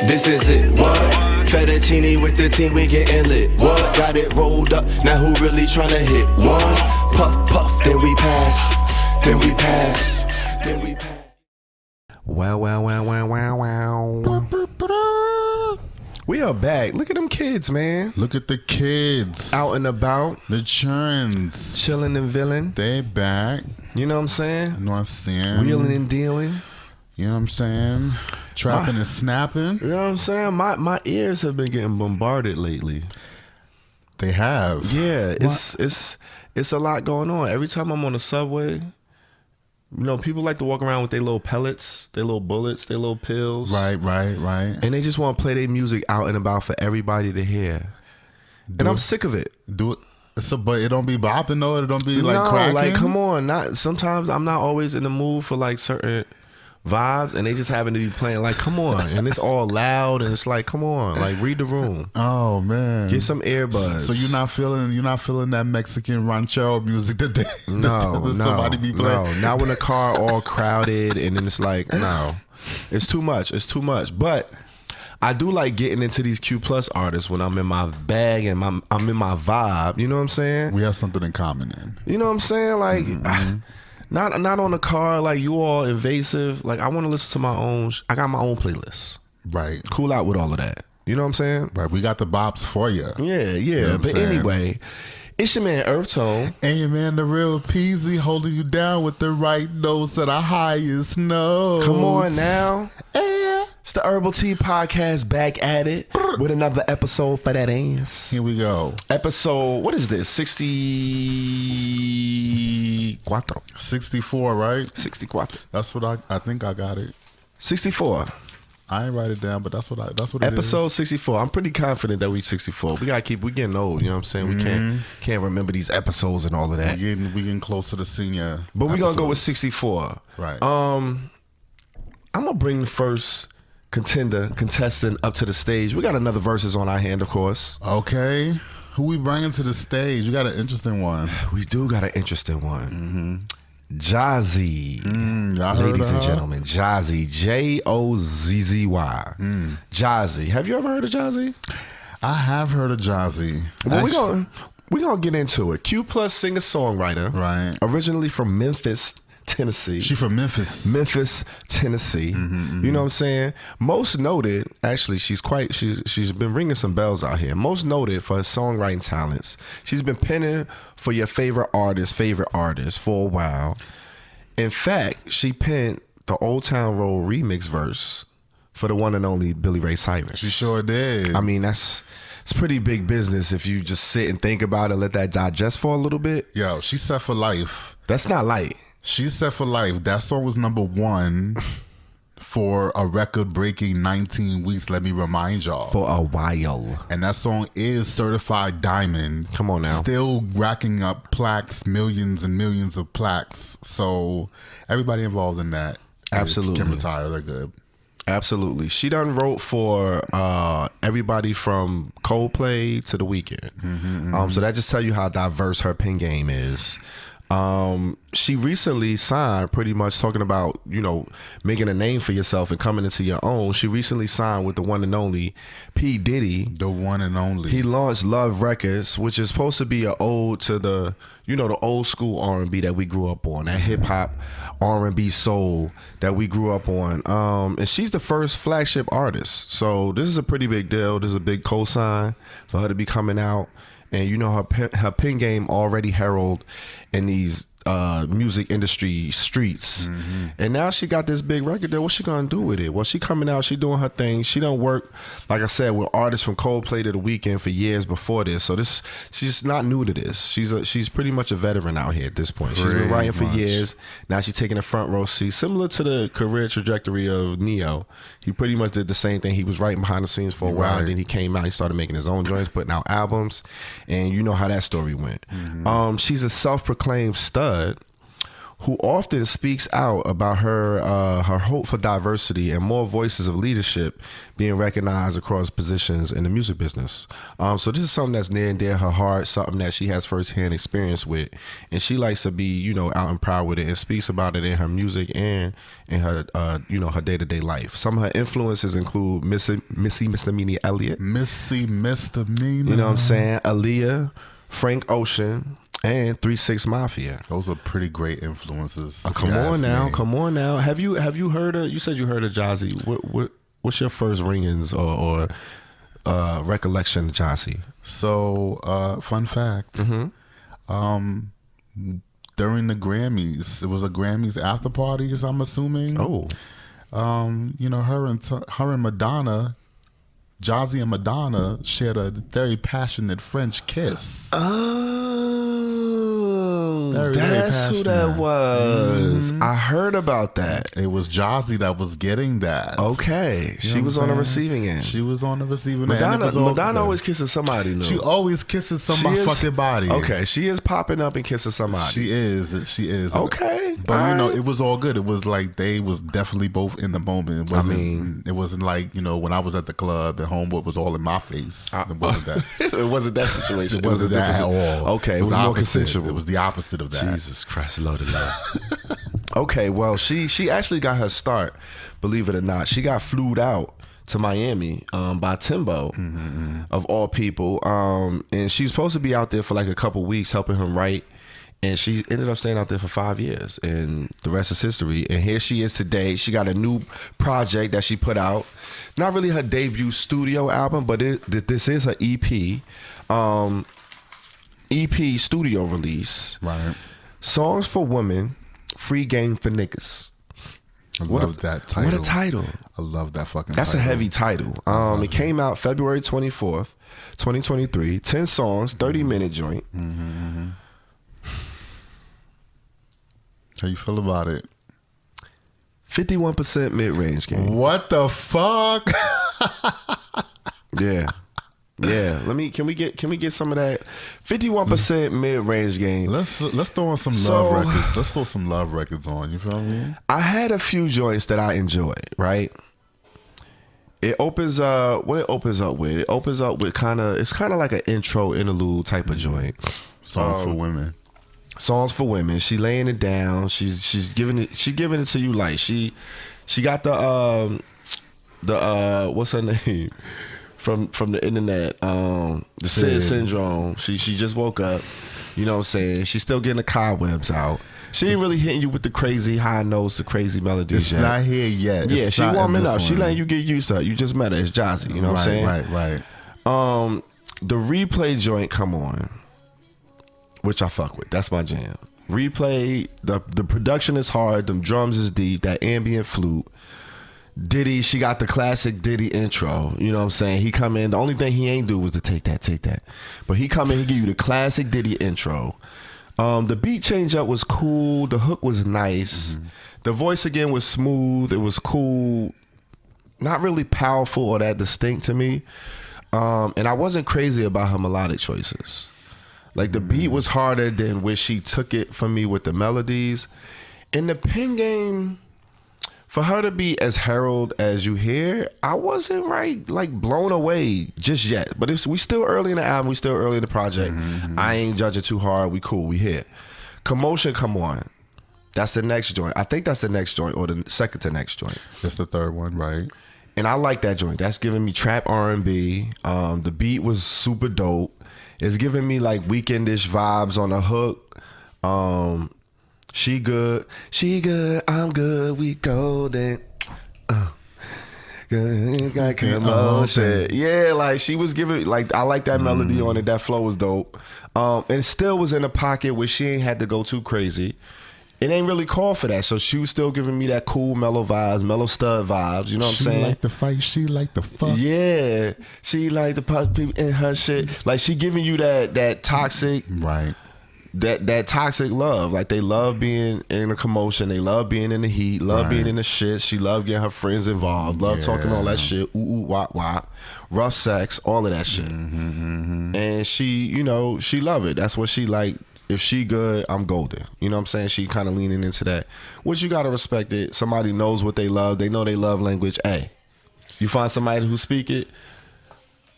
This is it, what? Fettuccine with the team, we getting lit. What? Got it rolled up, now who really tryna hit? One, puff, puff, then we pass. Then we pass. Then we pass. Wow. We are back. Look at them kids, man. Look at the kids. Out and about. The churns. Chilling and villain. They back. You know what I'm saying? You know what I'm saying? Wheeling and dealing. You know what I'm saying? Trapping and snapping. You know what I'm saying? My ears have been getting bombarded lately. They have. Yeah, it's a lot going on. Every time I'm on the subway, you know, people like to walk around with their little pellets, their little bullets, their little pills. Right. And they just want to play their music out and about for everybody to hear. I'm sick of it. Do it. So, but it don't be bopping though. It don't be like no, cracking. Like, come on. Sometimes I'm not always in the mood for like certain vibes, and they just happen to be playing. Like, come on, and it's all loud, and it's like, come on, like, read the room. Oh man, get some earbuds. So you're not feeling that Mexican ranchero music that somebody be playing. No, not when the car all crowded, and then it's like, no, it's too much. But I do like getting into these Q+ artists when I'm in my bag and I'm in my vibe. You know what I'm saying? We have something in common then. You know what I'm saying? Like. Mm-hmm. Not on the car like you all invasive. Like, I want to listen to my own. I got my own playlist. Right. Cool out with all of that. You know what I'm saying? Right. We got the bops for you. Yeah. You know but anyway, it's your man EarthTone. And your man the real Peasy holding you down with the right notes at our highest notes. Come on now. It's the Herbal Tea Podcast, back at it with another episode for that ass. Here we go. Episode, what is this? 64, right? 64. That's what I think I got it. 64. I ain't write it down, but that's what it is. Episode 64. I'm pretty confident that we 64. We getting old, you know what I'm saying? We can't remember these episodes and all of that. We getting close to the senior. But we're gonna go with 64. Right. I'm gonna bring the first contestant up to the stage. We got another verses on our hand, of course. Okay. Who we bringing to the stage? We got an interesting one. We do got an interesting one. Jozzy. Ladies and gentlemen, Jozzy. Jozzy. Jozzy. Have you ever heard of Jozzy? I have heard of Jozzy. Well, we're gonna get into it. Q+ singer-songwriter. Right. Originally from Memphis, Tennessee. She from Memphis. Memphis, Tennessee. You know what I'm saying? Most noted, actually, she's been ringing some bells out here. Most noted for her songwriting talents. She's been penning for your favorite artist for a while. In fact, she penned the Old Town Road remix verse for the one and only Billy Ray Cyrus. She sure did. I mean, it's pretty big business if you just sit and think about it, let that digest for a little bit. Yo, she's set for life. That's not light. She's set for life. That song was #1 for a record-breaking 19 weeks, let me remind y'all. For a while. And that song is certified diamond. Come on now. Still racking up plaques, millions and millions of plaques. So everybody involved in that absolutely can retire. They're good. Absolutely. She done wrote for everybody from Coldplay to The Weeknd. So that just tell you how diverse her pen game is. She recently signed, pretty much talking about, you know, making a name for yourself and coming into your own. She recently signed with the one and only P. Diddy. The one and only. He launched Love Records, which is supposed to be an ode to the, you know, the old school R&B that we grew up on, that hip hop R&B soul that we grew up on. And she's the first flagship artist. So this is a pretty big deal. This is a big cosign for her to be coming out. And you know, her pen game already heralded in these music industry streets. And now she got this big record deal. What's she gonna do with it? Well, she coming out, she doing her thing. She done work, like I said, with artists from Coldplay to The Weeknd for years before this. So she's not new to this. She's pretty much a veteran out here at this point. She's been writing for years. Now she's taking a front row seat, similar to the career trajectory of Neo. He pretty much did the same thing. He was writing behind the scenes for a while, and then he came out, he started making his own joints, putting out albums, and you know how that story went. She's a self-proclaimed stud who often speaks out about her hope for diversity and more voices of leadership being recognized across positions in the music business. So this is something that's near and dear to her heart, something that she has firsthand experience with, and she likes to be, out and proud with it, and speaks about it in her music and in her, her day-to-day life. Some of her influences include Missy Misdemeanor Elliott, Missy Misdemeanor, you know what I'm saying, Aaliyah, Frank Ocean, and 3-6 Mafia. Those are pretty great influences. Come on now. Have you heard of? You said you heard of Jozzy. What's your first ringings or recollection of Jozzy? So, fun fact. Mm-hmm. During the Grammys, it was a Grammys after party, as I'm assuming. Oh, her and Madonna. Jozzy and Madonna shared a very passionate French kiss. That's who that was. Mm-hmm. I heard about that. It was Jozzy that was getting that. Okay. She was on the receiving end. She was on the receiving end. Madonna always always kisses somebody new. She always kisses somebody's fucking body. Okay. She is popping up and kissing somebody. She is. Okay. But it was all good. It was like they was definitely both in the moment. It wasn't like, when I was at the club and homeboy was all in my face. It wasn't that. It wasn't that situation. It wasn't that at all. Okay. It was more consensual. It was the opposite of that. Jesus Christ, Lord of love. Okay, well, she actually got her start, believe it or not. She got flued out to Miami by Timbo, of all people. And she's supposed to be out there for like a couple weeks helping him write. And she ended up staying out there for 5 years. And the rest is history. And here she is today. She got a new project that she put out. Not really her debut studio album, but this is her EP. EP studio release. Right. Songs for Women, Free Game for Niggas. I love that title. What a title. I love that fucking That's title. a heavy title. It came out February 24th, 2023. 10 songs, 30-minute joint. Mm-hmm. How you feel about it? 51% mid-range game. What the fuck? Yeah. Yeah, can we get some of that 51% mid-range game? Let's throw on some love records. Let's throw some love records on. You feel me? I had a few joints that I enjoyed. Right. It opens what it opens up with. It opens up with it's kind of like an intro interlude type of joint. Songs for women. Songs for women. She laying it down. She's giving it to you like she got the what's her name? From the internet, the Sid syndrome. She just woke up, you know what I'm saying? She's still getting the cobwebs out. She ain't really hitting you with the crazy high notes, the crazy melodies. It's not here yet. Yeah, she warming up. She letting you get used to it. You just met her. It's Jozzy, you know what I'm saying? Right. The replay joint come on, which I fuck with. That's my jam. Replay, the production is hard, them drums is deep, that ambient flute. Diddy, she got the classic Diddy intro. You know what I'm saying? He come in. The only thing he ain't do was to take that. But he come in, he give you the classic Diddy intro. The beat change up was cool. The hook was nice. Mm-hmm. The voice again was smooth. It was cool. Not really powerful or that distinct to me. And I wasn't crazy about her melodic choices. Like the beat was harder than where she took it from me with the melodies. In the pen game, for her to be as herald as you hear, I wasn't blown away just yet. But we still early in the album, we still early in the project. Mm-hmm. I ain't judging too hard. We cool, we here. Commotion, come on. That's the next joint. I think that's the next joint or the second to next joint. That's the third one, right? And I like that joint. That's giving me trap R&B. The beat was super dope. It's giving me like weekendish vibes on the hook. She good, I'm good, we golden. Got commotion. Yeah, like she was giving, like I like that melody on it. That flow was dope. And it still was in a pocket where she ain't had to go too crazy. It ain't really called for that, so she was still giving me that cool mellow vibes, mellow stud vibes. You know what I'm saying? She like the fight, she like the fuck. Yeah, she like the pop people in her shit. Like she giving you that toxic, right? That toxic love. Like they love being in a commotion, they love being in the heat, love being in the shit. She love getting her friends involved, love talking all that shit, ooh wop wop, rough sex, all of that shit. And she, she love it. That's what she like. If she good, I'm golden. You know what I'm saying? She kind of leaning into that, which you gotta respect it. Somebody knows what they love. They know they love language. Hey, you find somebody who speak it,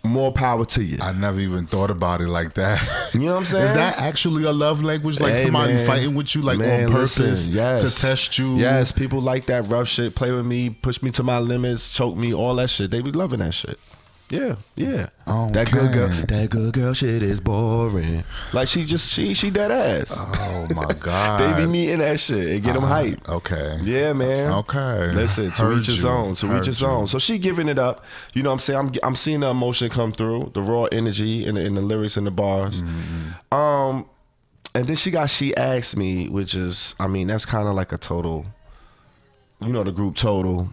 more power to you. I never even thought about it like that. You know what I'm saying? Is that actually a love language? Like somebody fighting with you like on purpose to test you? Yes, people like that rough shit. Play with me, push me to my limits, choke me, all that shit. They be loving that shit. Yeah. Okay. That good girl shit is boring. Like she dead ass. Oh my God. They be needing that shit and get them hype. Okay. Yeah, man. Okay. Listen, to each his own. To each his own. So she giving it up. You know what I'm saying? I'm seeing the emotion come through, the raw energy in the lyrics and the bars. And then she asked me, which is, I mean, that's kind of like a total, you know, the group Total.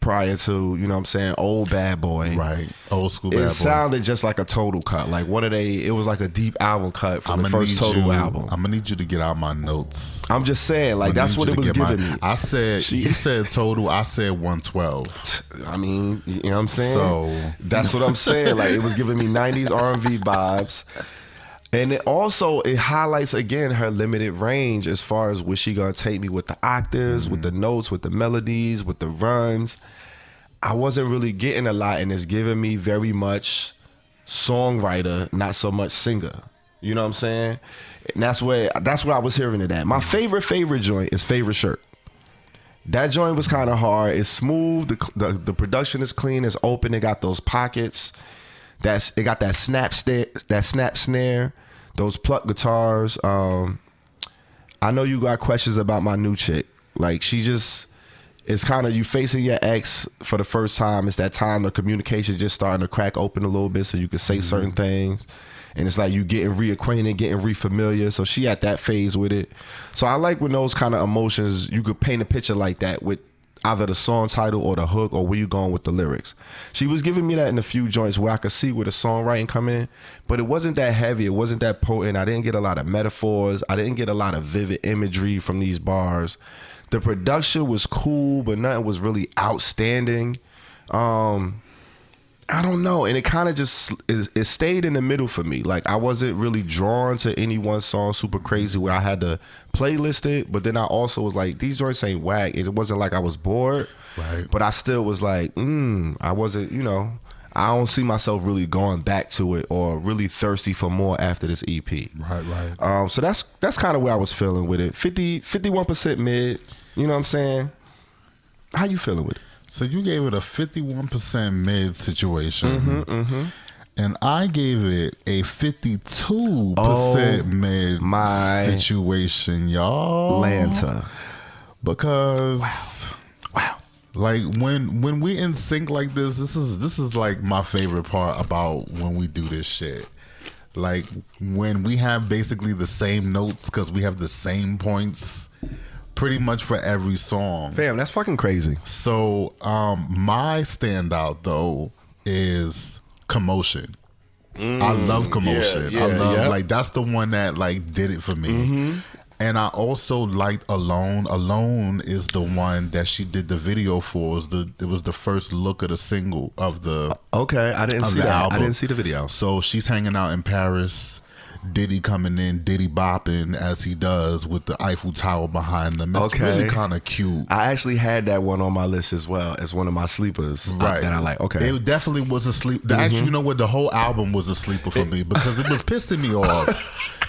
Prior to, you know what I'm saying, old Bad Boy. Right. Old school Bad Boy. It sounded just like a Total cut. Like it was like a deep album cut from the first Total album. I'm going to need you to get out my notes. I'm just saying, like, that's what it was giving me. I said, you said Total, I said 112. I mean, you know what I'm saying? So. That's what I'm saying. Like, it was giving me 90s R&B vibes. And it highlights again her limited range as far as where she gonna take me with the octaves, with the notes, with the melodies, with the runs. I wasn't really getting a lot, and it's giving me very much songwriter, not so much singer. You know what I'm saying? And that's where I was hearing it at. My favorite joint is Favorite Shirt. That joint was kind of hard. It's smooth. The production is clean. It's open. It got those pockets. It got that snap snare. Those pluck guitars. I know you got questions about my new chick. Like, it's kind of you facing your ex for the first time. It's that time the communication just starting to crack open a little bit so you can say certain things. And it's like you getting reacquainted, getting refamiliar. So she at that phase with it. So I like when those kind of emotions, you could paint a picture like that with either the song title or the hook or where you going with the lyrics. She was giving me that in a few joints where I could see where the songwriting come in, but it wasn't that heavy. It wasn't that potent. I didn't get a lot of metaphors. I didn't get a lot of vivid imagery from these bars. The production was cool, but nothing was really outstanding. I don't know. And it kind of just, it stayed in the middle for me. Like, I wasn't really drawn to any one song super crazy where I had to playlist it. But then I also was like, these joints ain't whack. It wasn't like I was bored. Right. But I still was like, I wasn't, you know, I don't see myself really going back to it or really thirsty for more after this EP. Right. So that's kind of where I was feeling with it. 51% mid. You know what I'm saying? How you feeling with it? So you gave it a 51% mid situation. And I gave it a 52% mid situation, y'all. Lanta. Because Wow. like when we in sync like this is like my favorite part about when we do this shit. Like when we have basically the same notes because we have the same points pretty much for every song. Fam, that's fucking crazy. So my standout though is Commotion. I love Commotion. I love like that's the one that like did it for me. And I also liked Alone. Alone is the one that she did the video for. It was the first look of the single of the okay. I didn't see that album. I didn't see the video. So she's hanging out in Paris. Diddy coming in, Diddy bopping as he does with the Eiffel Tower behind them. It's really kind of cute. I actually had that one on my list as well as one of my sleepers. Right. That I like. Okay. It definitely was a sleep. Actually, you know what? The whole album was a sleeper for me because it was pissing me off.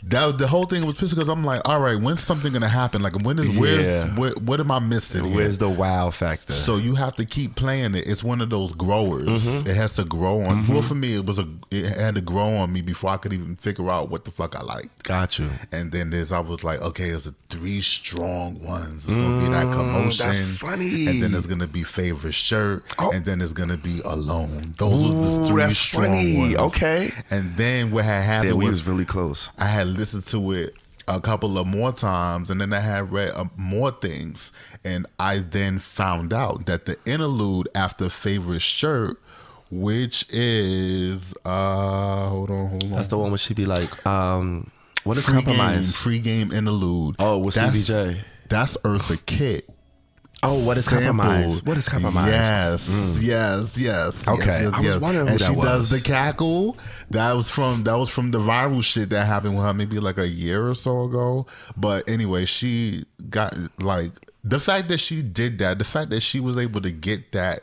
The whole thing was pissing because I'm like, all right, when's something gonna happen? Like, what am I missing here? Where's the wow factor? So you have to keep playing it. It's one of those growers. It has to grow on. Well, for me, it had to grow on me before I could even figure out what the fuck I liked. Got you. And then I was like, okay, there's 3 strong ones. It's gonna be that Commotion. That's funny. And then there's gonna be Favorite Shirt. And then there's gonna be Alone. Those was the 3 strong ones. Okay. And then what had happened was really close. I had listened to it a couple of more times, and then I had read more things, and I then found out that the interlude after Favorite Shirt, which is hold on. That's the one where she be like, what is Free Compromise? Free Game interlude. Oh, with CBJ. That's Eartha Kitt. Oh, what is compromise? What is compromise? Yes. Okay, yes. I was wondering who and that she was. does the cackle. That was from the viral shit that happened with her maybe like a year or so ago. But anyway, she got like the fact that she did that, the fact that she was able to get that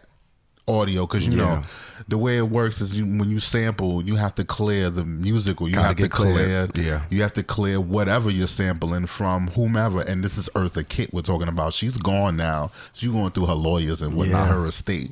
audio, because you know the way it works is when you sample, you have to clear the musical, you have to clear you have to clear whatever you're sampling from whomever. And this is Eartha Kitt we're talking about. She's gone now, she's going through her lawyers and whatnot, her estate,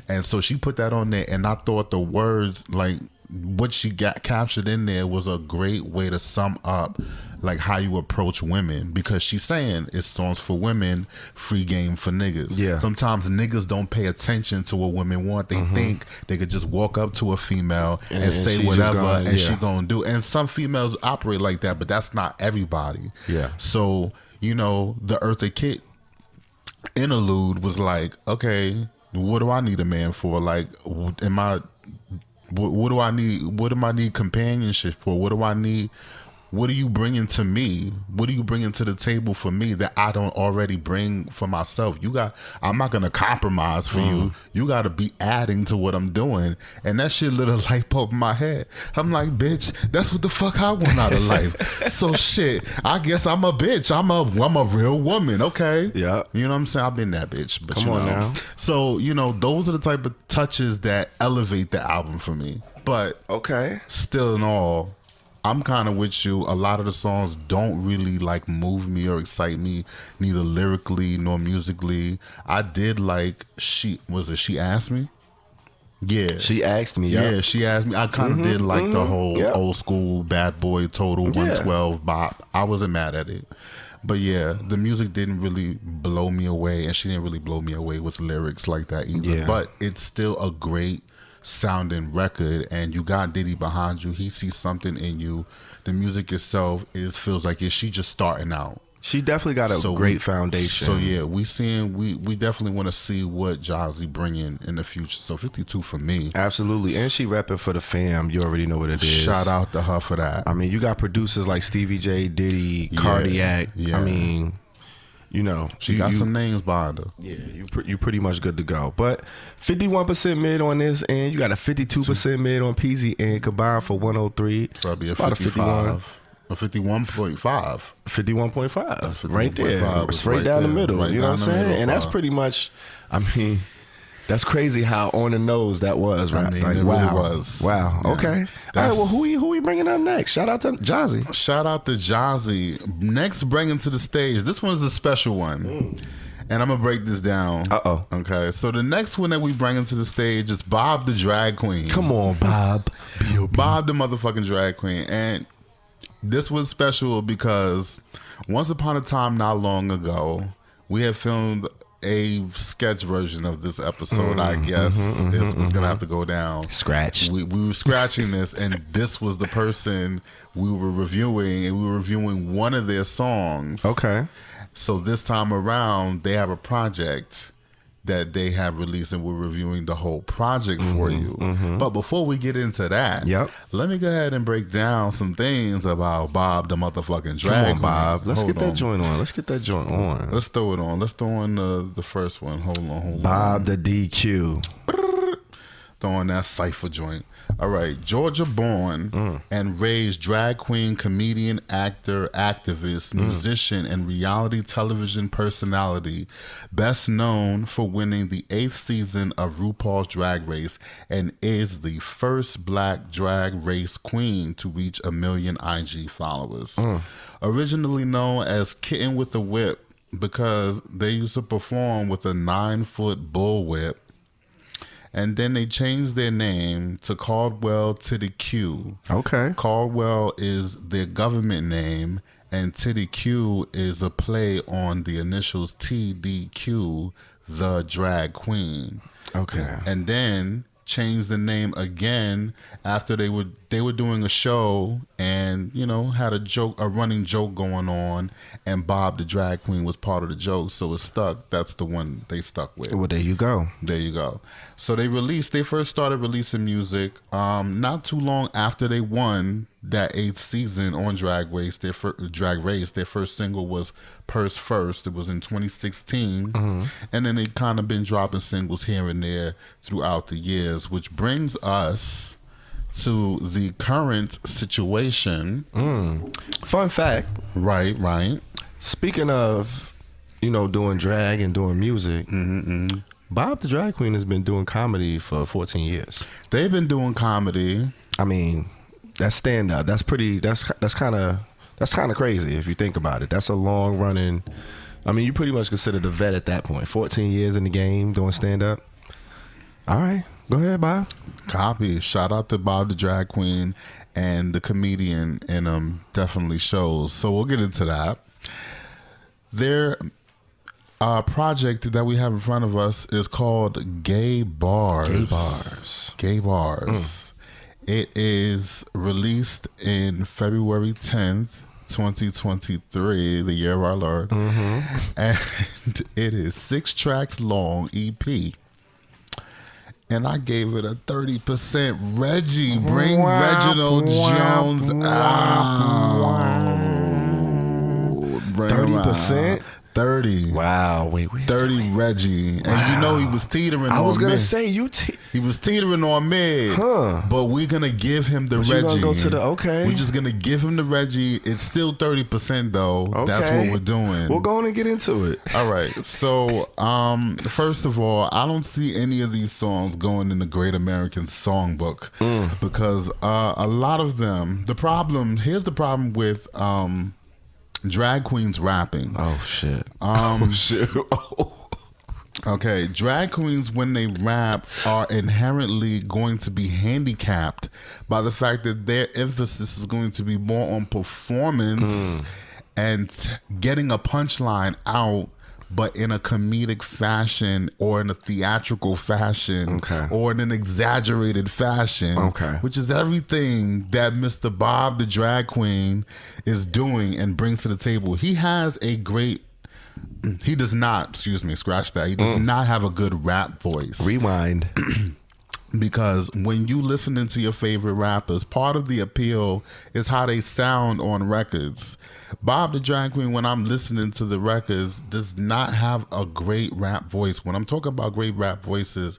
and so she put that on there. And I thought the words, like what she got captured in there, was a great way to sum up like how you approach women, because she's saying it's songs for women, free game for niggas. Yeah. Sometimes niggas don't pay attention to what women want. They think they could just walk up to a female and say whatever and she gonna do. And some females operate like that, but that's not everybody. Yeah. So, you know, the Eartha Kitt interlude was like, okay, what do I need a man for? Like, what do I need? What do I need companionship for? What do I need? What are you bringing to me? What are you bringing to the table for me that I don't already bring for myself? I'm not gonna compromise for you. You gotta be adding to what I'm doing. And that shit lit a light bulb in my head. I'm like, bitch, that's what the fuck I want out of life. So shit, I guess I'm a bitch. I'm a real woman, okay? Yeah. You know what I'm saying? I've been that bitch. But Come on now. So, you know, those are the type of touches that elevate the album for me. But still in all, I'm kind of with you. A lot of the songs don't really like move me or excite me, neither lyrically nor musically. I did like She Asked Me? Yeah. She Asked Me, yeah. She Asked Me. I kind of did like the whole old school bad boy total 112 bop. I wasn't mad at it. But yeah, the music didn't really blow me away, and she didn't really blow me away with lyrics like that either. Yeah. But it's still a great sounding record, and you got Diddy behind you. He sees something in you. The music itself feels like she just starting out. She definitely got a great foundation. So yeah, we definitely want to see what Jozzy bring in the future. So 52 for me. Absolutely. And she repping for the fam. You already know what it is. Shout out to her for that. I mean, you got producers like Stevie J, Diddy, Cardiac. Yeah. I mean, you know, she got some names behind her. Yeah, you pretty much good to go. But 51% mid on this, and you got a 52% mid on Peasy, and combined for 103. So that'd be a 55. A 51.5. 51.5. Right there. Straight down the middle. Right, you know what I'm saying? And that's pretty much, I mean, that's crazy how on the nose that was, right? I mean, like, it really was. Wow. Yeah. Okay. All right, well, who we bringing up next? Shout out to Jozzy. Shout out to Jozzy. Next, bringing to the stage. This one's a special one. And I'm going to break this down. Uh-oh. Okay. So the next one that we bring into the stage is Bob the Drag Queen. Come on, Bob. Bob the motherfucking Drag Queen. And this was special because once upon a time not long ago, we had filmed a sketch version of this episode, I guess. It was going to have to go down. Scratch. We were scratching this, and this was the person we were reviewing, and we were reviewing one of their songs. Okay. So this time around, they have a project that they have released, and we're reviewing the whole project for you. But before we get into that, let me go ahead and break down some things about Bob the motherfucking Drag Queen. Come on, Bob. Let's get that joint on. Let's get that joint on. Let's throw it on. Let's throw on the first one. Hold on. Bob the DQ. Throw on that cypher joint. All right, Georgia born and raised drag queen, comedian, actor, activist, musician, and reality television personality, best known for winning the 8th season of RuPaul's Drag Race, and is the first black drag race queen to reach 1 million IG followers. Originally known as Kitten with a Whip because they used to perform with a 9-foot bullwhip. And then they changed their name to Caldwell Titty Q. Okay. Caldwell is their government name, and Titty Q is a play on the initials TDQ, the drag queen. Okay. And then changed the name again after they were doing a show, and and had a running joke going on, and Bob the Drag Queen was part of the joke, so it stuck. That's the one they stuck with. Well, there you go. So they first started releasing music not too long after they won that 8th season on Drag Race. Their first single was Purse First. It was in 2016. And then they kind of been dropping singles here and there throughout the years, which brings us to the current situation. Fun fact. Right. Speaking of, doing drag and doing music, Bob the Drag Queen has been doing comedy for 14 years. They've been doing comedy. I mean, that's stand up. That's kind of crazy if you think about it. That's a long running. I mean, you pretty much consider the vet at that point. 14 years in the game doing stand up. All right, go ahead, Bob. Copy. Shout out to Bob the Drag Queen, and the comedian in definitely shows. So we'll get into that. Their project that we have in front of us is called Gay Bars. Gay Bars. It is released in February 10th, 2023, the year of our Lord. And it is 6 tracks long EP. And I gave it a 30% Reggie. Bring Reginald Jones out. 30%? 30. Wow. Wait. 30 Reggie. And he was teetering on I was going to mid. say, He was teetering on mid. Huh. But we're going to give him the But Reggie. you gonna go to the, okay. We're just going to give him the Reggie. It's still 30% though. Okay. That's what we're doing. We'll go on and get into it. All right. So, first of all, I don't see any of these songs going in the Great American Songbook because a lot of them, here's the problem with drag queens rapping. Oh, shit. Shit. Okay, drag queens, when they rap, are inherently going to be handicapped by the fact that their emphasis is going to be more on performance and getting a punchline out, but in a comedic fashion or in a theatrical fashion or in an exaggerated fashion, which is everything that Mr. Bob the Drag Queen is doing and brings to the table. He has a great... He does not, scratch that. He does not have a good rap voice. Rewind. Because when you listen into your favorite rappers, part of the appeal is how they sound on records. Bob the Drag Queen, when I'm listening to the records, does not have a great rap voice. When I'm talking about great rap voices,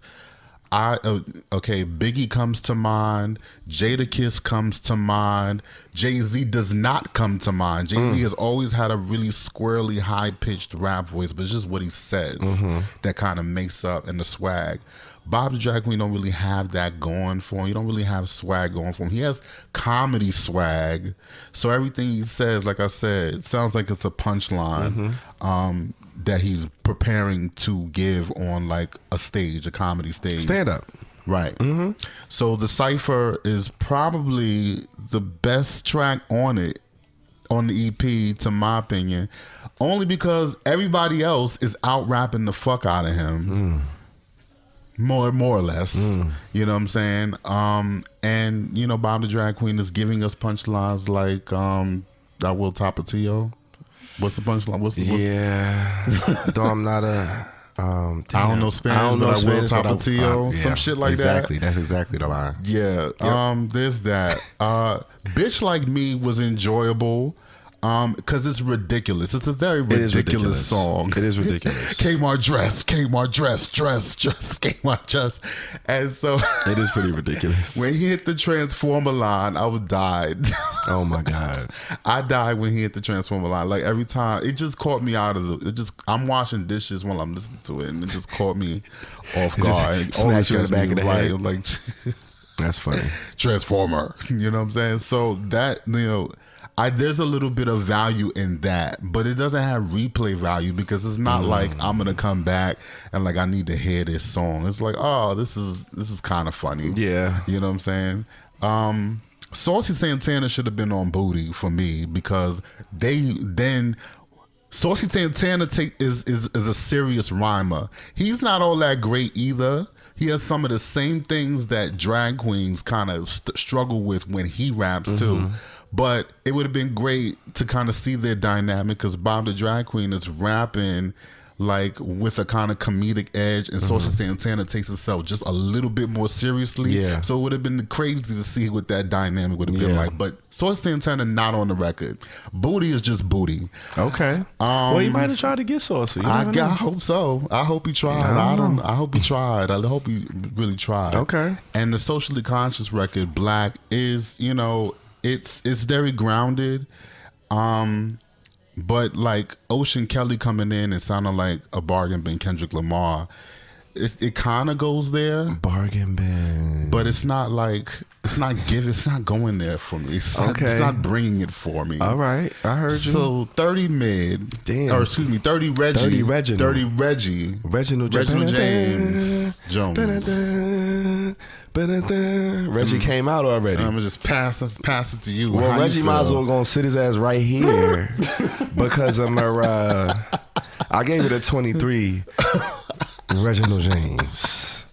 Biggie comes to mind, Jadakiss comes to mind, Jay-Z does not come to mind. Jay-Z has always had a really squirrely, high-pitched rap voice, but it's just what he says that kind of makes up, and the swag. Bob the Drag Queen don't really have that going for him. He don't really have swag going for him. He has comedy swag, so everything he says, like I said, it sounds like it's a punchline that he's preparing to give on like a stage, a comedy stage. Stand up. Right. So the Cypher is probably the best track on it, on the EP, to my opinion, only because everybody else is out rapping the fuck out of him. More or less. You know what I'm saying? And Bob the Drag Queen is giving us punchlines like I will Tapatio. What's the punchline? Though I'm not a I don't know Spanish, but I will Tapatio. Some shit like that. Exactly. That's exactly the line. Yeah. Yep. There's that. Bitch Like Me was enjoyable. Because it's ridiculous. It's a very ridiculous song. It is ridiculous. Kmart dress, Kmart dress. And so it is pretty ridiculous. When he hit the Transformer line, I died. Oh my God. I died when he hit the Transformer line. Like every time, it just caught me out of I'm washing dishes while I'm listening to it, and it just caught me off guard. Smash you in the back of the head. Like, that's funny. Transformer. You know what I'm saying? So that, there's a little bit of value in that, but it doesn't have replay value because it's not like I'm gonna come back and like I need to hear this song. It's like, oh, this is kind of funny. Yeah, you know what I'm saying? Saucy Santana should have been on Booty for me because Saucy Santana is a serious rhymer. He's not all that great either. he has some of the same things that drag queens kind of struggle with when he raps too. But it would have been great to kind of see their dynamic, because Bob the Drag Queen is rapping like with a kind of comedic edge, and Saucy Santana takes itself just a little bit more seriously. Yeah. So it would have been crazy to see what that dynamic would have been like. But Saucy Santana not on the record. Booty is just booty. Okay. Well, he might have tried to get Saucy. I hope so. I hope he tried. I hope he tried. I hope he really tried. Okay. And the Socially Conscious record, Black, is, you know, it's very grounded. But like Ocean Kelly coming in and sounding like a bargain bin Kendrick Lamar, it kind of goes there. Bargain bin. But it's not like, it's not going there for me. It's not bringing it for me. All right, I heard you. So 30 Mid, damn, or excuse me, 30 Reggie, 30 Reginald, 30 Reggie, Reginald James Jones. Reggie came out already. I'm gonna just pass it to you. Well, Reggie might as well gonna sit his ass right here because I'm I gave it a 23. Reginald James.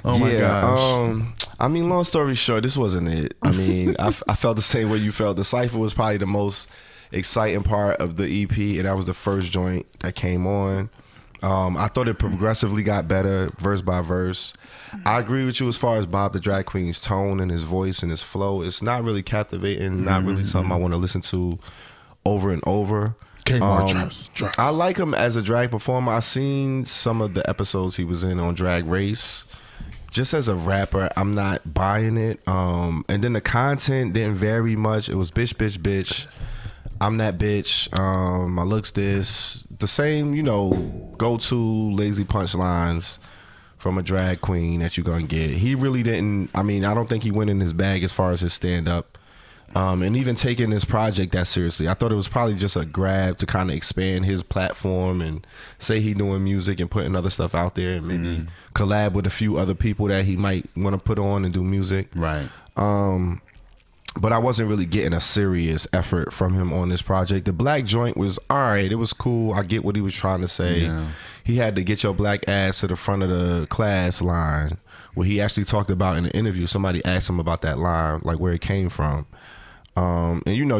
Oh my gosh. I mean, long story short, this wasn't it. I mean, I felt the same way you felt. The Cypher was probably the most exciting part of the EP, and that was the first joint that came on. I thought it progressively got better, verse by verse. I agree with you as far as Bob the Drag Queen's tone and his voice and his flow. It's not really captivating, not really something I want to listen to over and over. Dress. I like him as a drag performer. I seen some of the episodes he was in on Drag Race. Just as a rapper, I'm not buying it. And then the content didn't vary much. It was bitch. I'm that bitch. My looks this. The same, you know, go-to lazy punchlines from a drag queen that you're gonna get. He really didn't. I mean, I don't think he went in his bag as far as his stand-up. And even taking this project that seriously. I thought it was probably just a grab to kind of expand his platform and say he doing music and putting other stuff out there and maybe collab with a few other people that he might want to put on and do music. Right. But I wasn't really getting a serious effort from him on this project. The Black joint was all right. It was cool. I get what he was trying to say. Yeah. He had to get your black ass to the front of the class line, where he actually talked about in the interview. Somebody asked him about that line, like where it came from. And you know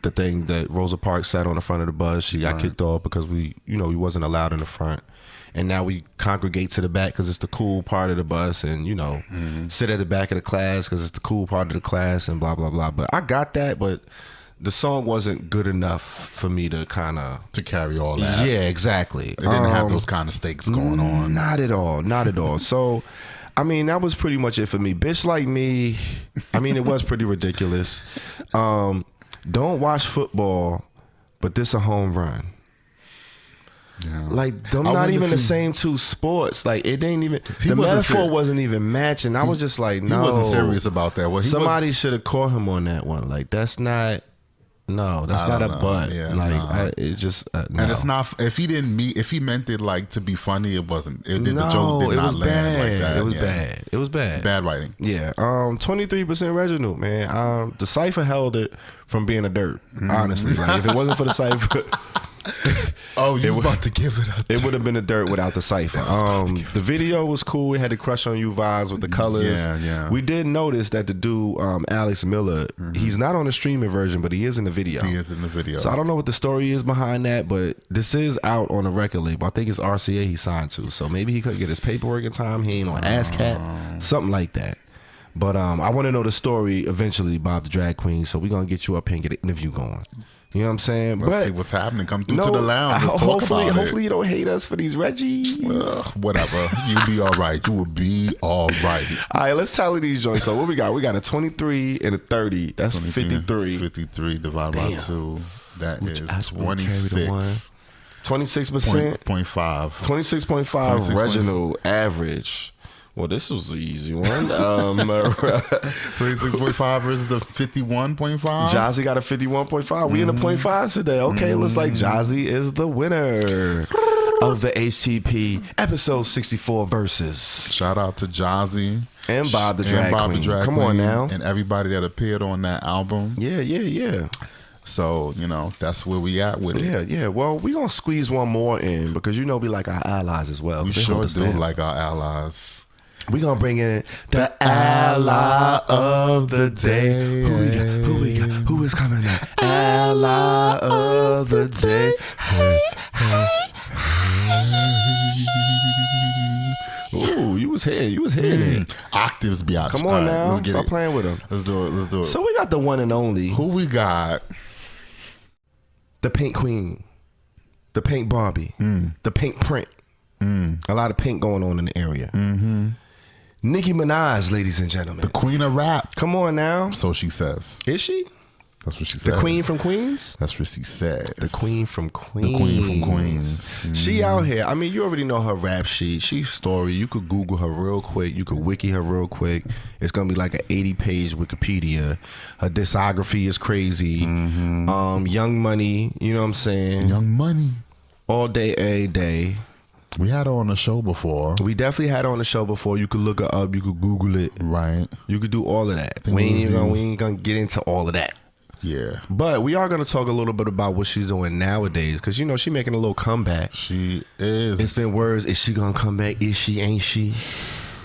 the thing that Rosa Parks sat on the front of the bus. She got kicked off because we wasn't allowed in the front. And now we congregate to the back because it's the cool part of the bus, and sit at the back of the class because it's the cool part of the class, and blah blah blah. But I got that, but the song wasn't good enough for me to kind of carry all that. Yeah, exactly. It didn't have those kind of stakes going on. Not at all. So, I mean, that was pretty much it for me. Bitch Like Me. I mean, it was pretty ridiculous. Don't watch football, but this a home run. Yeah. Like, them not even the same two sports. Like, it ain't even, the metaphor wasn't even matching. I was just like, no. He wasn't serious about that. Well, somebody should have caught him on that one. Like, that's not a butt. Yeah, like, it's just, no. And it's not, if he meant it like to be funny, it wasn't. The joke did not land like that. It was bad. It was bad. Bad writing. Yeah. 23% Reginald, man. The Cypher held it from being a dirt, honestly. Like, if it wasn't for the Cypher. Oh, you was about to give it up. It would have been a dirt without the Cypher. The video was cool. It had the Crush on You vibes with the colors. Yeah. We did notice that the dude, Alex Miller, he's not on the streaming version, but he is in the video. He is in the video. So I don't know what the story is behind that, but this is out on a record label. I think it's RCA he signed to. So maybe he couldn't get his paperwork in time. He ain't on ASCAP. Something like that. But I want to know the story eventually, Bob the Drag Queen. So we're going to get you up here and get an interview going. You know what I'm saying? Let's see what's happening. Come through to the lounge. Let's talk about it. Hopefully you don't hate us for these Reggies. Whatever. You'll be all right. You will be all right. All right, let's tally these joints. So what we got? We got a 23 and a 30. That's 53. 53 divided by 2. That is 26. 26%? 0.5. 26.5 Reginald average. Well, this was the easy one. 26.5 versus the 51.5. Jozzy got a 51.5. We in the 0.5 today. Okay, looks like Jozzy is the winner of the HTP episode 64 verses. Shout out to Jozzy and Bob the Drag Queen. Come on now. And everybody that appeared on that album. Yeah. So, that's where we at with it. Yeah. Well, we going to squeeze one more in because we like our allies as well. We sure do like our allies. We're going to bring in the ally of the day. Who we got? Who is coming in? Ally of the day. Ooh, you was hitting it. Octaves, biatch. Come on now. Let's get Stop it. playing with him. Let's do it. So we got the one and only. Who we got? The Pink Queen. The Pink Barbie. The Pink Print. A lot of pink going on in the area. Nicki Minaj, ladies and gentlemen. The queen of rap. Come on now. So she says. Is she? That's what she said. The queen from Queens? That's what she says. The queen from Queens. The queen from Queens. She out here. I mean, you already know her rap sheet. She's story. You could Google her real quick. You could wiki her real quick. It's going to be like an 80-page Wikipedia. Her discography is crazy. Young Money. You know what I'm saying? Young Money. All day, every day. We had her on the show before. We definitely had her on the show before. You could look her up. You could Google it. Right. You could do all of that. We ain't gonna get into all of that. Yeah. But we are going to talk a little bit about what she's doing nowadays. Because, you know, she making a little comeback. She is. It's been words. Is she going to come back? Is she? Ain't she?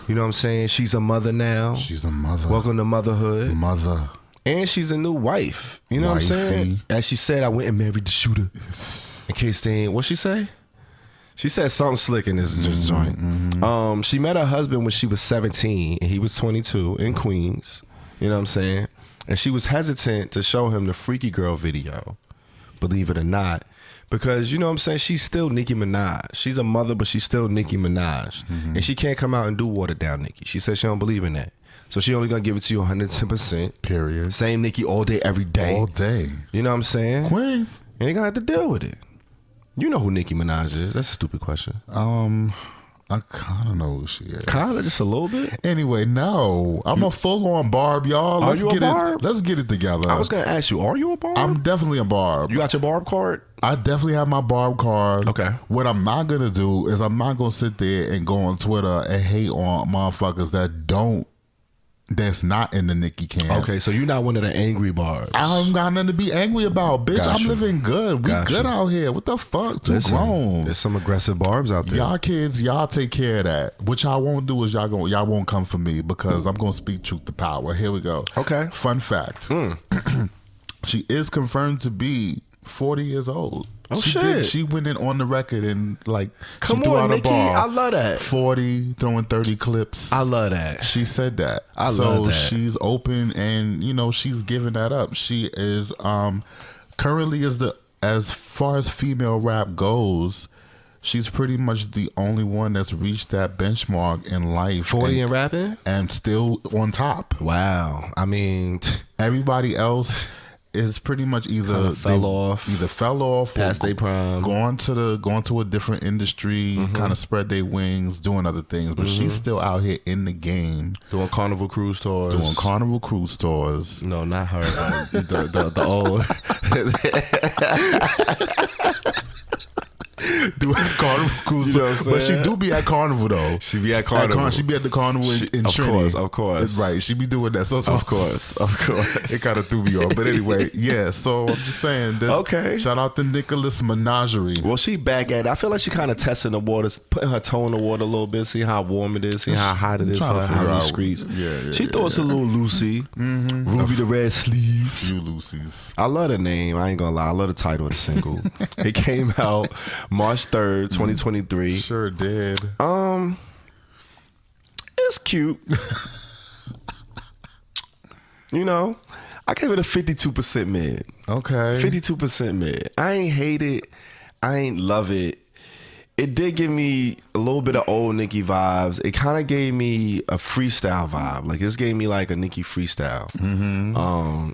You know what I'm saying? She's a mother now. She's a mother. Welcome to motherhood. Mother. And she's a new wife. You know what I'm saying? As she said, I went and married the shooter. In case they ain't. What'd she say? She said something slick in this joint. She met her husband when she was 17 and he was 22 in Queens. You know what I'm saying? And she was hesitant to show him the Freaky Girl video, believe it or not, because, you know what I'm saying, she's still Nicki Minaj. She's a mother, but she's still Nicki Minaj. And she can't come out and do watered down Nicki. She said she don't believe in that. So she only going to give it to you 110%. Period. Same Nicki all day, every day. All day. You know what I'm saying? Queens. And you going to have to deal with it. You know who Nicki Minaj is. That's a stupid question. I kind of know who she is. Kind of, just a little bit? Anyway, no. I'm a full-on barb, y'all. Are you a barb? Let's get it together. I was going to ask you, are you a barb? I'm definitely a barb. You got your barb card? I definitely have my barb card. Okay. What I'm not going to do is I'm not going to sit there and go on Twitter and hate on motherfuckers that's not in the Nicki camp. Okay, so you're not one of the angry barbs. I don't got nothing to be angry about, bitch. I'm living good. We good out here. What the fuck? Too grown. There's some aggressive barbs out there. Y'all kids, y'all take care of that. What y'all won't do is y'all won't come for me because I'm gonna speak truth to power. Here we go. Okay. Fun fact. She is confirmed to be 40 years old. Oh, shit. She went in on the record and Come she threw on, out a Nicki. bar. I love that. 40, throwing 30 clips. I love that. She said that. I love that. She's open and, she's giving that up. She is currently as far as female rap goes, she's pretty much the only one that's reached that benchmark in life. 40 and rapping? And still on top. Wow. I mean, everybody else is pretty much either fell off, past their prime, going to a different industry, kind of spread their wings, doing other things. But she's still out here in the game, doing Carnival Cruise tours. No, not her. The old. Doing Carnival Cruise, you know what I'm saying? But she do be at Carnival though. She be at Carnival. She be at the Carnival in Trinity. Of course. Right. She be doing that. So of course. It kind of threw me off. But anyway, yeah. So I'm just saying. Okay. Shout out to Nicholas Menagerie. Well, she back at it. I feel like she kind of testing the waters, putting her toe in the water a little bit, see how warm it is, see how hot it is for her, how it streets. She thought it's a little Lucy. Ruby the Red Sleeves. You Lucy's. I love the name. I ain't gonna lie. I love the title of the single. It came out March 3rd, 2023. Sure did. It's cute. I gave it a 52% mid. Okay. 52% mid. I ain't hate it. I ain't love it. It did give me a little bit of old Nicki vibes. It kind of gave me a freestyle vibe. Like, this gave me like a Nicki freestyle.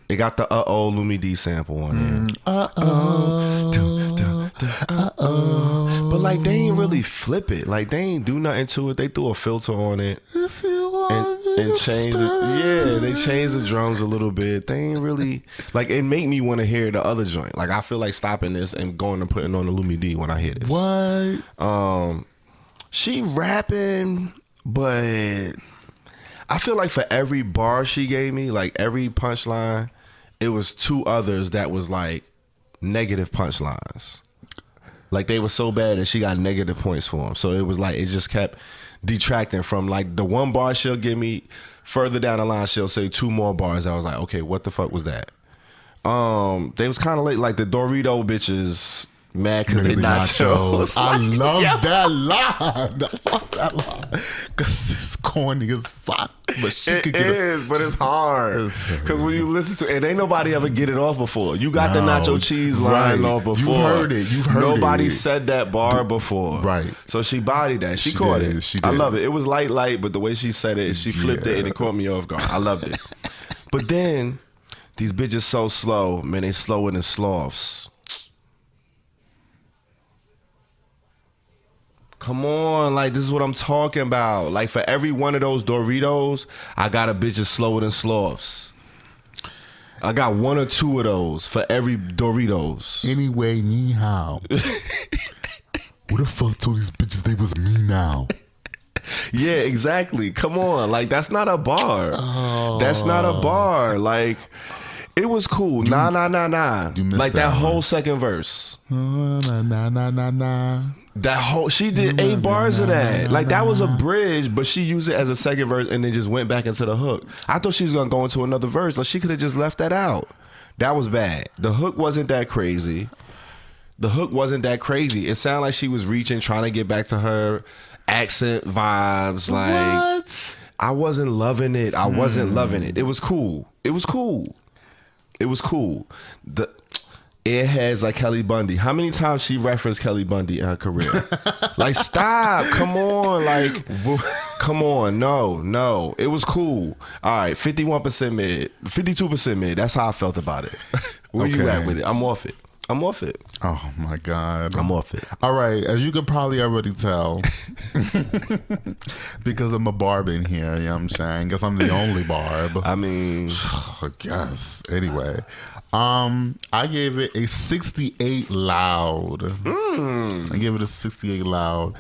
It got the Lumi D sample on there. But like, they ain't really flip it. Like, they ain't do nothing to it. They threw a filter on it and changed it. Yeah, they changed the drums a little bit. They ain't really like, it make me want to hear the other joint. Like, I feel like stopping this and going and putting on the Lumi D when I hear this. What? She rapping, but I feel like for every bar she gave me, like every punchline, it was two others that was like negative punchlines. Like they were so bad that she got negative points for them. So it was like it just kept detracting from like the one bar she'll give me. Further down the line, she'll say 2 more bars. I was like, okay, what the fuck was that? They was kind of like the Dorito bitches mad because they nachos. I love that line. I love that line because it's corny as fuck. But she could get it. But it's hard because when you listen to it, ain't nobody ever get it off before. You got the nacho cheese line off before. You've heard it. Nobody said that bar before. Right. So she bodied that. She caught it. She did. I love it. It was light, but the way she said it, she flipped it and it caught me off guard. I loved it. But then these bitches so slow, man. They slower than sloths. Come on, like this is what I'm talking about. Like for every one of those Doritos, I got a bitch that's slower than sloths. I got 1 or 2 of those for every Doritos. Anyway, ni hao. What the fuck told these bitches they was me now? Yeah, exactly. Come on, like that's not a bar. That's not a bar. Like it was cool. Nah. Like that whole second verse. That whole she did 8 bars of that. Like that was a bridge, but she used it as a second verse and then just went back into the hook. I thought she was gonna go into another verse. Like she could have just left that out. That was bad. The hook wasn't that crazy. It sounded like she was reaching, trying to get back to her accent vibes. Like what? I wasn't loving it. It was cool. It has like Kelly Bundy. How many times she referenced Kelly Bundy in her career? Like, stop. Come on. Like, come on. No. It was cool. All right. 51% mid. 52% mid. That's how I felt about it. Where you at with it? I'm off it. Oh my God. I'm off it. All right. As you could probably already tell, because I'm a barb in here, you know what I'm saying? Guess I'm the only barb. I mean, I guess. Anyway, I gave it a 68 loud. I gave it a 68 loud.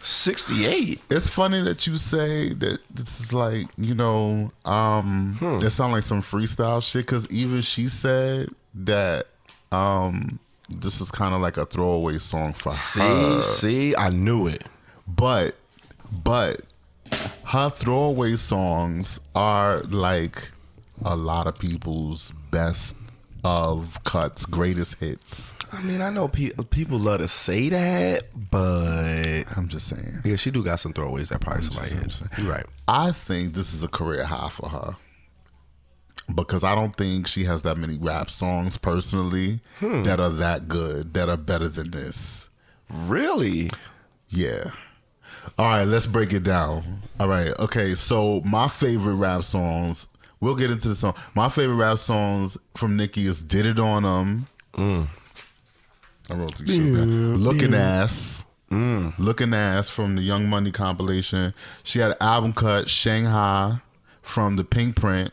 68. It's funny that you say that this is like, you know, it sounds like some freestyle shit, because even she said that this is kind of like a throwaway song for her. See, I knew it. But her throwaway songs are like a lot of people's best of cuts, greatest hits. I mean, I know people love to say that, but I'm just saying. Yeah, she do got some throwaways that probably somebody hits. You're right. I think this is a career high for her, because I don't think she has that many rap songs personally that are that good, that are better than this. Really? Yeah. All right, let's break it down. All right, okay, so my favorite rap songs, we'll get into the song. My favorite rap songs from Nicki is Did It On 'Em. I wrote these shit down. Looking Ass. Looking Ass from the Young Money compilation. She had an album cut, Shanghai, from the Pink Print.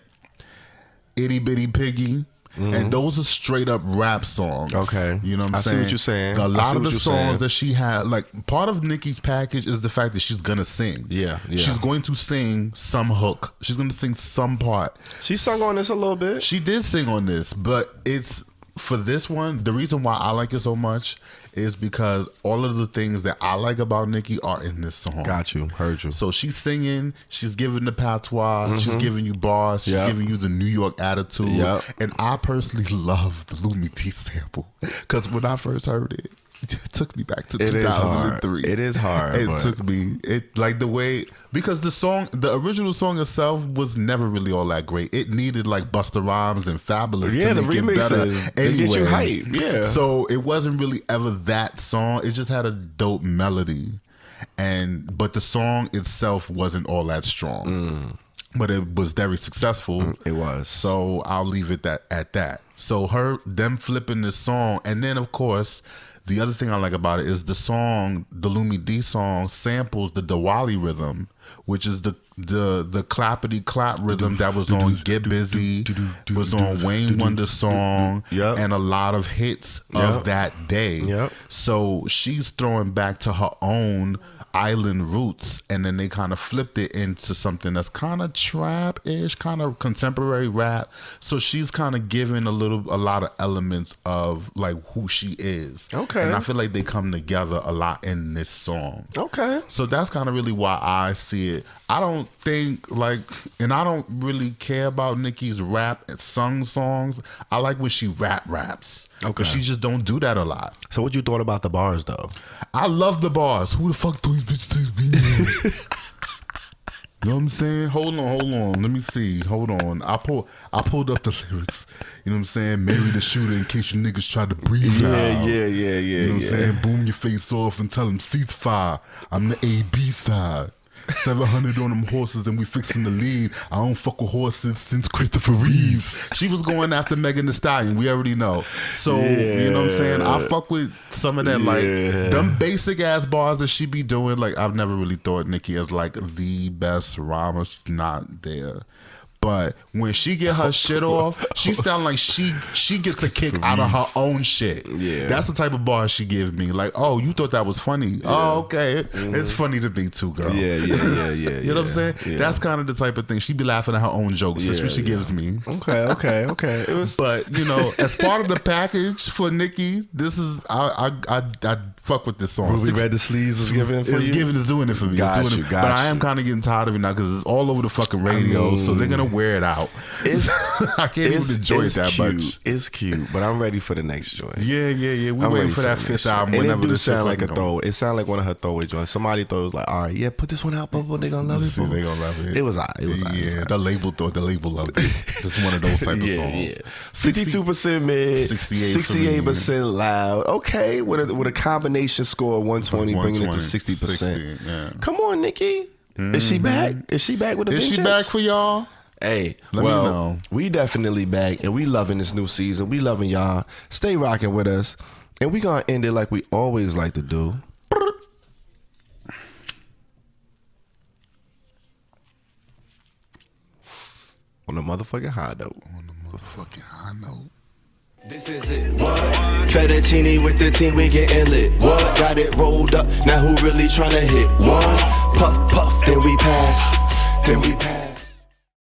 Itty Bitty Piggy. And those are straight up rap songs. Okay. You know what I'm I saying? see what you're saying. A lot of the songs that she had, like, part of Nicki's package is the fact that she's gonna sing. Yeah. She's going to sing some hook. She's gonna sing some part. She sung on this a little bit. She did sing on this, but it's for this one, the reason why I like it so much is because all of the things that I like about Nicki are in this song. Got you. Heard you. So she's singing, she's giving the patois, she's giving you bars, she's giving you the New York attitude. And I personally love the Lumi T sample, because when I first heard it, it took me back to 2003. It is hard. It took me, like the way, because the original song itself was never really all that great. It needed like Busta Rhymes and Fabulous to make it better. Anyway, get you hype. Yeah. So it wasn't really ever that song. It just had a dope melody, but the song itself wasn't all that strong. But it was very successful. It was. So I'll leave it at that. So them flipping this song, and then of course, the other thing I like about it is the song, the Lumi D song, samples the Diwali rhythm, which is the clappity clap rhythm that was on Get Busy, was on Wayne Wonder's song, and a lot of hits of that day. So she's throwing back to her own island roots, and then they kind of flipped it into something that's kind of trap-ish, kind of contemporary rap. So she's kind of giving a lot of elements of like who she is. Okay. And I feel like they come together a lot in this song. Okay. So that's kind of really why I see it. I don't think like, and I don't really care about Nicki's rap and sung songs. I like when she raps. Okay. But she just don't do that a lot. So what you thought about the bars though? I love the bars. Who the fuck these bitches be? You know what I'm saying? Hold on. Let me see. Hold on. I pulled up the lyrics. You know what I'm saying? Marry the shooter in case you niggas try to breathe now. Yeah. You know what I'm saying? Boom your face off and tell them ceasefire. I'm the A-B side. 700 on them horses and we fixing the lead. I don't fuck with horses since Christopher Reeves. She was going after Megan Thee Stallion. We already know. So, you know what I'm saying? I fuck with some of that, like, them basic ass bars that she be doing. Like, I've never really thought Nicki as, like, the best rhymer. She's not there. But when she get her shit off, she sound like she gets a kick out of her own shit. Yeah. That's the type of bar she give me. Like, oh, you thought that was funny? Yeah. Oh, okay. It's funny to me too, girl. Yeah. You know what I'm saying? Yeah. That's kind of the type of thing. She be laughing at her own jokes. That's what she gives me. Okay. But, you know, as part of the package for Nicki, this is, I fuck with this song. Ruby Red the Sleeves is giving it for you? It's doing it for me. But I am kind of getting tired of it now because it's all over the fucking radio. So they're going to wear it out. I can't even enjoy it that much. It's cute, but I'm ready for the next joint. Yeah. We're waiting for that fifth album. And it do sound like a throw. It sounded like one of her throwaway joints. Somebody thought it was like, all right, yeah, put this one out, before they gonna love it. They gonna love it. It was alright. Yeah, the label loved it. It's one of those type of songs. 62% mid, 68% loud. Okay, with a combination score of 120, bringing it to 60%. Yeah. Come on, Nicki. Is she back? Is she back with a vengeance? Is she back for y'all? Hey, Let me know. We definitely back, and we loving this new season. We loving y'all. Stay rocking with us, and we gonna end it like we always like to do. On the motherfucking high note. This is it. What? Fettuccine with the team, we getting lit. What? Got it rolled up. Now who really tryna hit? One puff, then we pass.